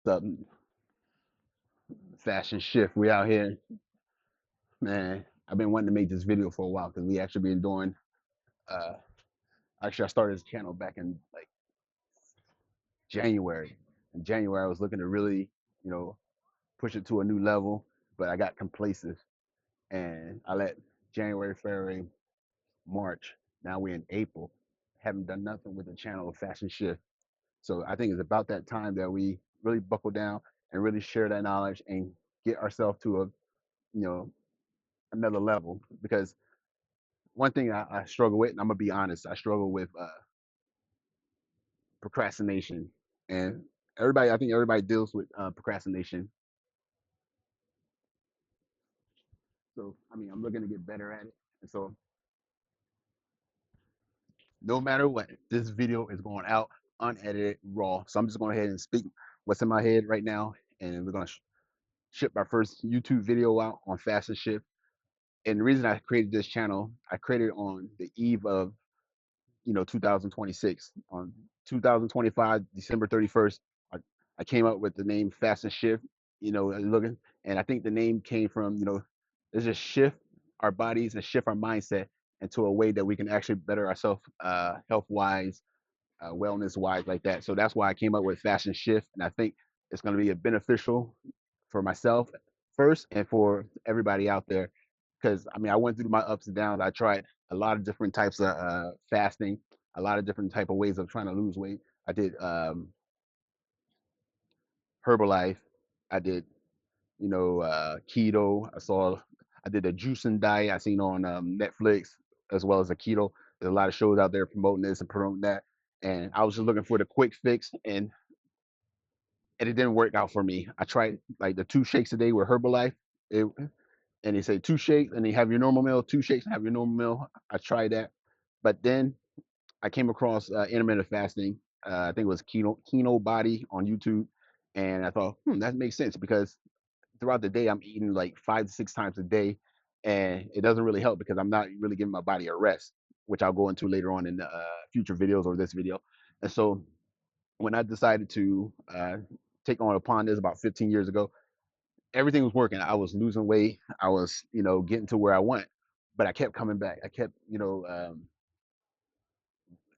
The fashion shift. We out here, man. I've been wanting to make this video for a while because we actually been doing. Uh, Actually, I started this channel back in like January. In January, I was looking to really, you know, push it to a new level, but I got complacent and I let January, February, March. Now we're in April. Haven't done nothing with the channel of fashion shift. So I think it's about that time that we really buckle down and really share that knowledge and get ourselves to a, you know, another level. Because one thing I struggle with, and I'm gonna be honest, I struggle with procrastination, and I think everybody deals with procrastination. So I mean, I'm looking to get better at it, and so no matter what, this video is going out unedited, raw. So I'm just going ahead and speak what's in my head right now, and we're gonna ship our first YouTube video out on fast and shift. And the reason I created this channel, I created it on the eve of 2026. On 2025 December 31st, I came up with the name Fast and Shift. Looking, and I think the name came from let's just shift our bodies and shift our mindset into a way that we can actually better ourselves, health wise, wellness wise, like that. So that's why I came up with Fast and Shift, and I think it's going to be a beneficial for myself first and for everybody out there. Because I mean, I went through my ups and downs. I tried a lot of different types of fasting, a lot of different type of ways of trying to lose weight. I did Herbalife. I did keto. I did a juicing diet I seen on Netflix, as well as a keto. There's a lot of shows out there promoting this and promoting that, and I was just looking for the quick fix, and it didn't work out for me. I tried like the 2 shakes a day with Herbalife. It, and they say 2 shakes and you have your normal meal, 2 shakes and have your normal meal. I tried that, but then I came across intermittent fasting. I think it was Keno Body on YouTube, and I thought, that makes sense because throughout the day I'm eating like 5 to 6 times a day, and it doesn't really help because I'm not really giving my body a rest, which I'll go into later on in the future videos or this video. And so when I decided to take on upon this about 15 years ago, everything was working. I was losing weight. I was, getting to where I want, but I kept coming back. I kept,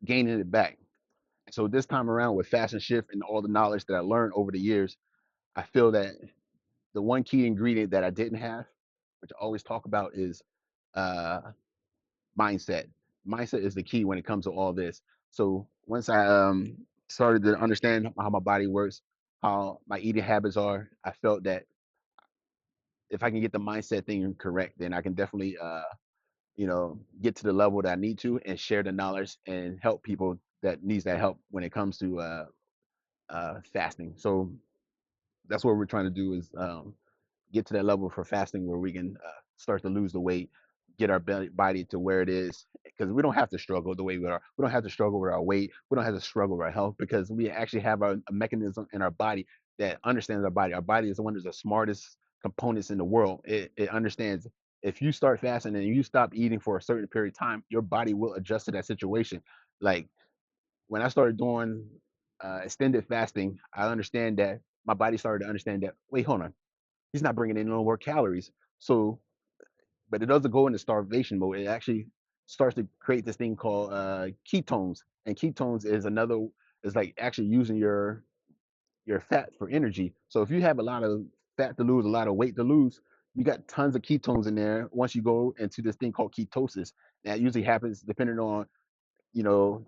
gaining it back. So this time around with Fast and Shift and all the knowledge that I learned over the years, I feel that the one key ingredient that I didn't have, which I always talk about, is uh, mindset. Mindset is the key when it comes to all this. So once I started to understand how my body works, how my eating habits are, I felt that if I can get the mindset thing correct, then I can definitely get to the level that I need to and share the knowledge and help people that needs that help when it comes to fasting. So that's what we're trying to do is get to that level for fasting where we can start to lose the weight, get our body to where it is, because we don't have to struggle the way we are. We don't have to struggle with our weight. We don't have to struggle with our health because we actually have a mechanism in our body that understands our body. Our body is one of the smartest components in the world. It understands if you start fasting and you stop eating for a certain period of time, your body will adjust to that situation. Like when I started doing extended fasting, I understand that my body started to understand that, wait, hold on, he's not bringing in no more calories. So, but it doesn't go into starvation mode. It actually starts to create this thing called ketones, and ketones is like actually using your fat for energy. So if you have a lot of fat to lose, a lot of weight to lose, you got tons of ketones in there. Once you go into this thing called ketosis, that usually happens depending on you know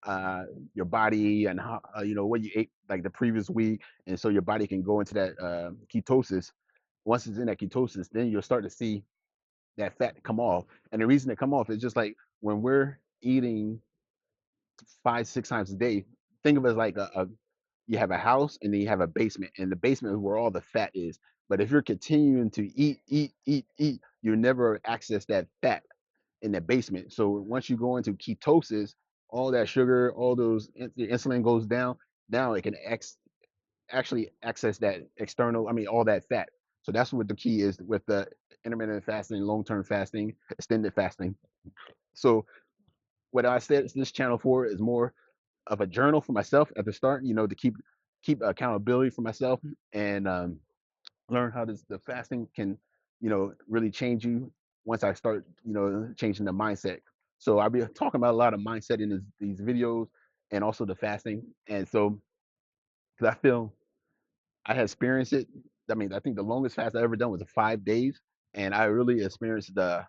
uh, your body and how what you ate like the previous week, and so your body can go into that ketosis. Once it's in that ketosis, then you'll start to see that fat come off. And the reason it come off is just like when we're eating 5, 6 times a day. Think of it as like you have a house and then you have a basement, and the basement is where all the fat is. But if you're continuing to eat, you never access that fat in the basement. So once you go into ketosis, all that sugar, all those the insulin goes down. Now it can actually access that external, I mean, all that fat. So that's what the key is with the intermittent fasting, long term fasting, extended fasting. So what I said this channel for is more of a journal for myself at the start, to keep keep accountability for myself, and learn how this the fasting can, really change you once I start, changing the mindset. So I'll be talking about a lot of mindset in these videos, and also the fasting. And so, because I feel I had experienced it. I mean, I think the longest fast I ever done was 5 days, and I really experienced the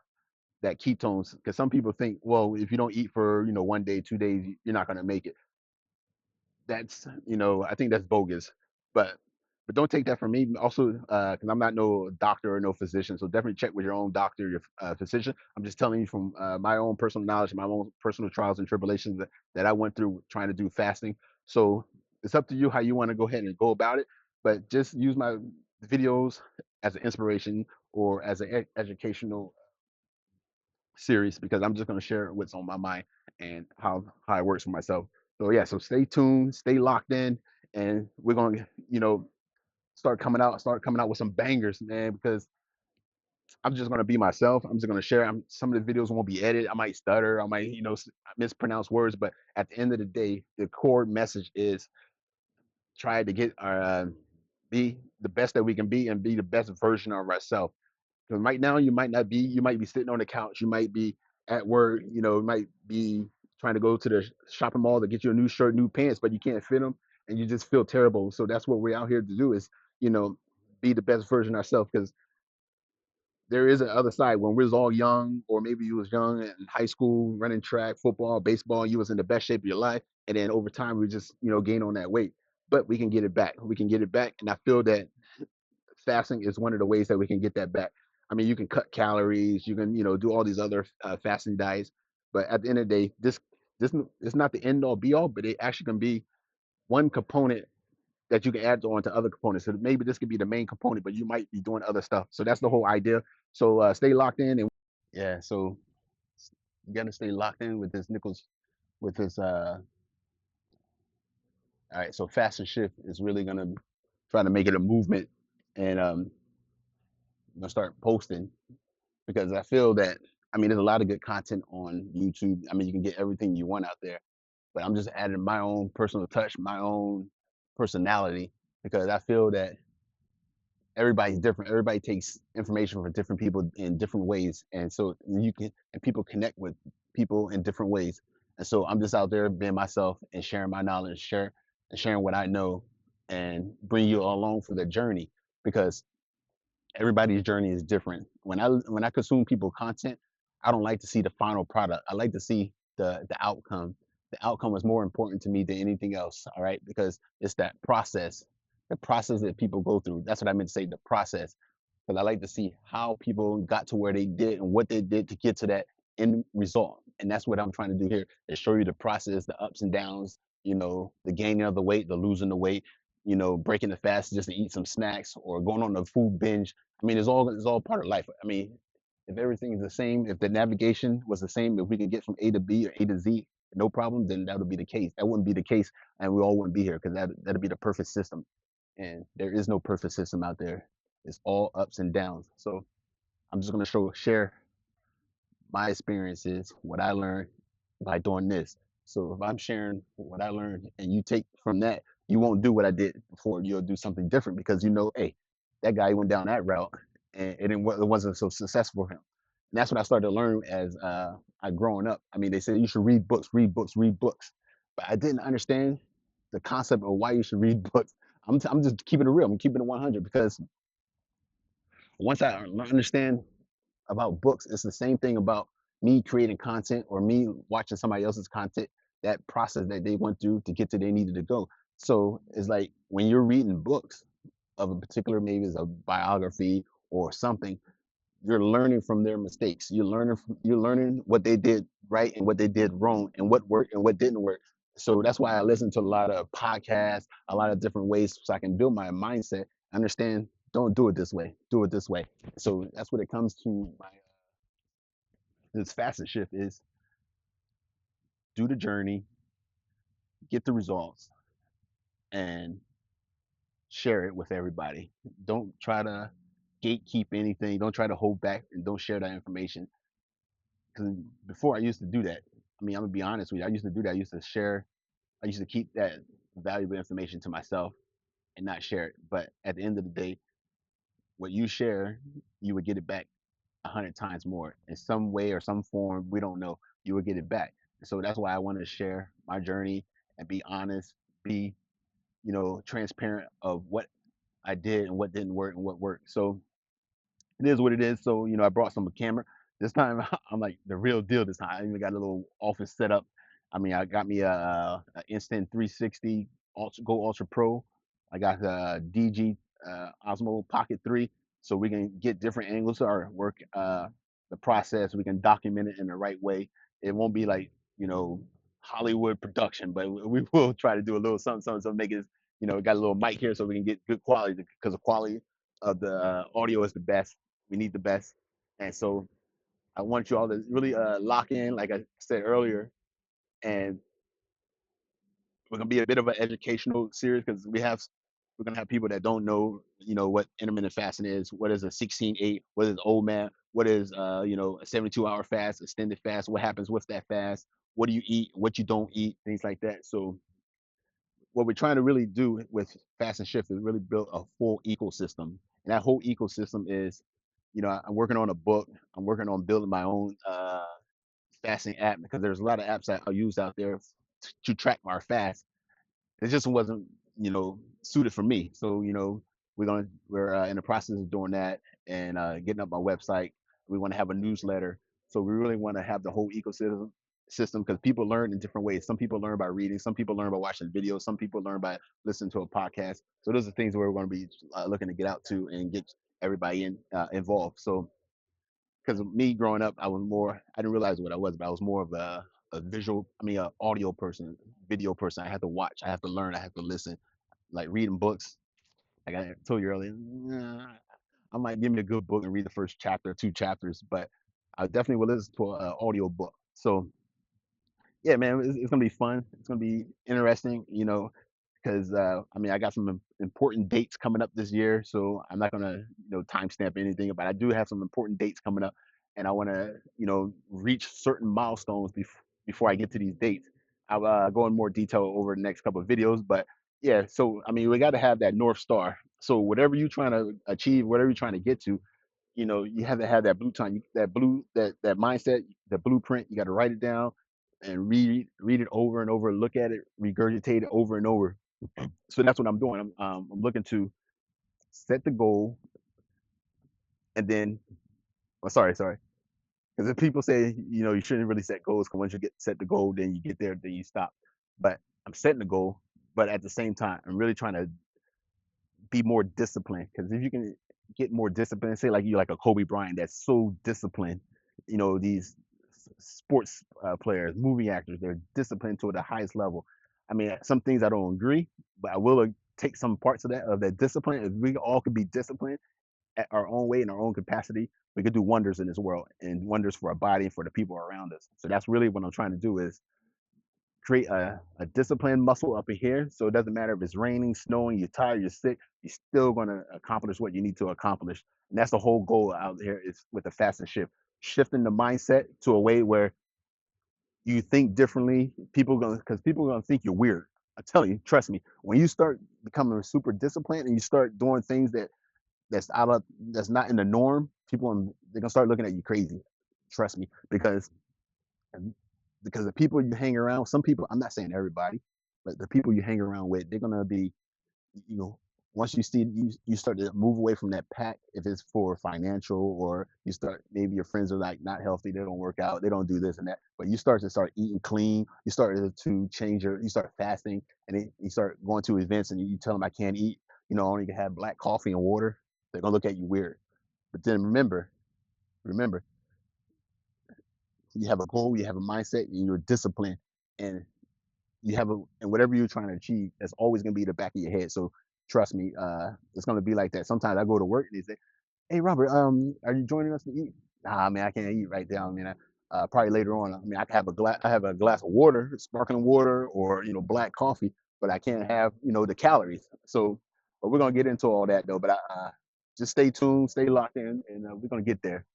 that ketones. Because some people think, well, if you don't eat for, one day, 2 days, you're not gonna make it. That's, I think that's bogus. But don't take that from me. Also, because I'm not no doctor or no physician, so definitely check with your own doctor, your physician. I'm just telling you from my own personal knowledge, my own personal trials and tribulations that I went through trying to do fasting. So it's up to you how you want to go ahead and go about it. But just use my videos as an inspiration or as an educational series, because I'm just going to share what's on my mind and how it works for myself. So yeah, so stay tuned, stay locked in, and we're going to, start coming out with some bangers, man, because I'm just going to be myself. I'm just going to share. Some of the videos won't be edited. I might stutter, I might, mispronounce words, but at the end of the day, the core message is try to get our be the best that we can be and be the best version of ourselves. Because right now you might be sitting on the couch, you might be at work, you might be trying to go to the shopping mall to get you a new shirt, new pants, but you can't fit them, and you just feel terrible. So that's what we're out here to do is, you know, be the best version of ourselves. Because there is an other side when we was all young, or maybe you was young in high school, running track, football, baseball, you was in the best shape of your life, and then over time we just, gain on that weight. But we can get it back. We can get it back, and I feel that fasting is one of the ways that we can get that back. I mean, you can cut calories, you can, do all these other fasting diets, but at the end of the day, this is not the end all be all, but it actually can be one component that you can add on to other components. So maybe this could be the main component, but you might be doing other stuff. So that's the whole idea. So stay locked in, and yeah, so you gotta stay locked in with this Nichols, with this. All right, so fast and shift is really gonna try to make it a movement, and I'm gonna start posting, because I feel that, I mean, there's a lot of good content on YouTube. I mean, you can get everything you want out there, but I'm just adding my own personal touch, my own personality, because I feel that everybody's different. Everybody takes information from different people in different ways, and so people connect with people in different ways. And so I'm just out there being myself and sharing my knowledge, sharing what I know, and bring you along for the journey, because everybody's journey is different. When I consume people content, I don't like to see the final product. I like to see the outcome. The outcome is more important to me than anything else. All right, because it's that process, the process that people go through. That's what I meant to say. The process, because I like to see how people got to where they did and what they did to get to that end result. And that's what I'm trying to do here, is show you the process, the ups and downs, the gaining of the weight, the losing the weight, breaking the fast just to eat some snacks, or going on a food binge. I mean, it's all part of life. I mean, if everything is the same, if the navigation was the same, if we could get from A to B or A to Z, no problem, then that would be the case. That wouldn't be the case, and we all wouldn't be here, because that'd be the perfect system. And there is no perfect system out there. It's all ups and downs. So I'm just gonna share my experiences, what I learned by doing this. So if I'm sharing what I learned and you take from that, you won't do what I did before. You'll do something different, because hey, that guy went down that route, and it wasn't so successful for him. And that's what I started to learn as I growing up. I mean, they said you should read books, read books, read books, but I didn't understand the concept of why you should read books. I'm just keeping it real. I'm keeping it 100, because once I understand about books, it's the same thing about me creating content or me watching somebody else's content, that process that they went through to get to they needed to go. So it's like when you're reading books of a particular, maybe it's a biography or something, you're learning from their mistakes. You're learning what they did right and what they did wrong, and what worked and what didn't work. So that's why I listen to a lot of podcasts, a lot of different ways, so I can build my mindset, understand, don't do it this way, do it this way. So that's what it comes to my this facet shift is: do the journey, get the results, and share it with everybody. Don't try to gatekeep anything. Don't try to hold back, and don't share that information. Because before I used to do that. I mean, I'm gonna be honest with you. I used to do that. I used to share. I used to keep that valuable information to myself. and not share it. But at the end of the day, what you share, you would get it back 100 times more in some way or some form. We don't know. You will get it back. So that's why I want to share my journey and be honest, be transparent of what I did and what didn't work and what worked. So it is what it is. So, I brought some camera. This time I'm like the real deal this time. I even got a little office set up. I mean, I got me a Instant 360 Ultra Go Ultra Pro. I got the DG Osmo Pocket 3, so we can get different angles to our work. The process, we can document it in the right way. It won't be like, Hollywood production, but we will try to do a little something, something, so make it, got a little mic here so we can get good quality because the quality of the audio is the best. We need the best. And so I want you all to really lock in, like I said earlier, and we're gonna be a bit of an educational series because we're gonna have people that don't know, what intermittent fasting is, what is a 16/8, what is old man, what is a 72-hour fast, extended fast, what happens with that fast, what do you eat, what you don't eat, things like that. So what we're trying to really do with fast and shift is really build a full ecosystem. And that whole ecosystem is, I'm working on a book. I'm working on building my own fasting app because there's a lot of apps that I use out there to track my fast. It just wasn't, suited for me. So, we're in the process of doing that and getting up my website. We want to have a newsletter. So we really want to have the whole ecosystem because people learn in different ways. Some people learn by reading, some people learn by watching videos, some people learn by listening to a podcast. So those are things where we're going to be looking to get out to and get everybody involved. So because me growing up, I didn't realize what I was, but I was more of a audio person, video person. I had to watch, I have to learn, I have to listen. Like reading books, like I told you earlier, nah, I might give me a good book and read the first chapter, two chapters, but I definitely will listen to an audio book. So yeah, man, it's gonna be fun. It's gonna be interesting, because I mean, I got some important dates coming up this year, so I'm not gonna, timestamp anything, but I do have some important dates coming up, and I want to, reach certain milestones before I get to these dates. I'll go in more detail over the next couple of videos, but yeah, so I mean, we got to have that North Star. So whatever you're trying to achieve, whatever you're trying to get to, you have to have that blue time, that mindset, the blueprint. You got to write it down and read it over and over, look at it, regurgitate it over and over. So that's what I'm doing. I'm looking to set the goal, and then, oh, sorry, because if people say, you shouldn't really set goals, because once you get set the goal, then you get there, then you stop. But I'm setting the goal, but at the same time, I'm really trying to be more disciplined. Because if you can get more disciplined, say like you like a Kobe Bryant that's so disciplined, these sports players, movie actors, they're disciplined to the highest level. I mean, some things I don't agree, but I will take some parts of that discipline. If we all could be disciplined at our own way in our own capacity, we could do wonders in this world and wonders for our body and for the people around us. So that's really what I'm trying to do is create a disciplined muscle up in here. So it doesn't matter if it's raining, snowing, you're tired, you're sick, you're still going to accomplish what you need to accomplish. And that's the whole goal out here is with the fast and shift, shifting the mindset to a way where you think differently. Because people are gonna think you're weird. I tell you, trust me. When you start becoming super disciplined and you start doing things that's not in the norm, they're gonna start looking at you crazy. Trust me, because the people you hang around, some people, I'm not saying everybody, but the people you hang around with, they're gonna be, you know, once you start to move away from that pack, if it's for financial or you start, maybe your friends are like not healthy, they don't work out, they don't do this and that, but you start eating clean, you start to you start fasting, and then you start going to events and you tell them I can't eat, I only can have black coffee and water, they're gonna look at you weird. But then remember, you have a goal, you have a mindset, and you're disciplined, and and whatever you're trying to achieve, that's always gonna be the back of your head. So trust me, it's gonna be like that. Sometimes I go to work and they say, "Hey Robert, are you joining us to eat?" Nah, man, I can't eat right now. I mean, probably later on. I mean, I have a glass of water, sparkling water, or black coffee, but I can't have the calories. So, but we're gonna get into all that though. But just stay tuned, stay locked in, and we're gonna get there.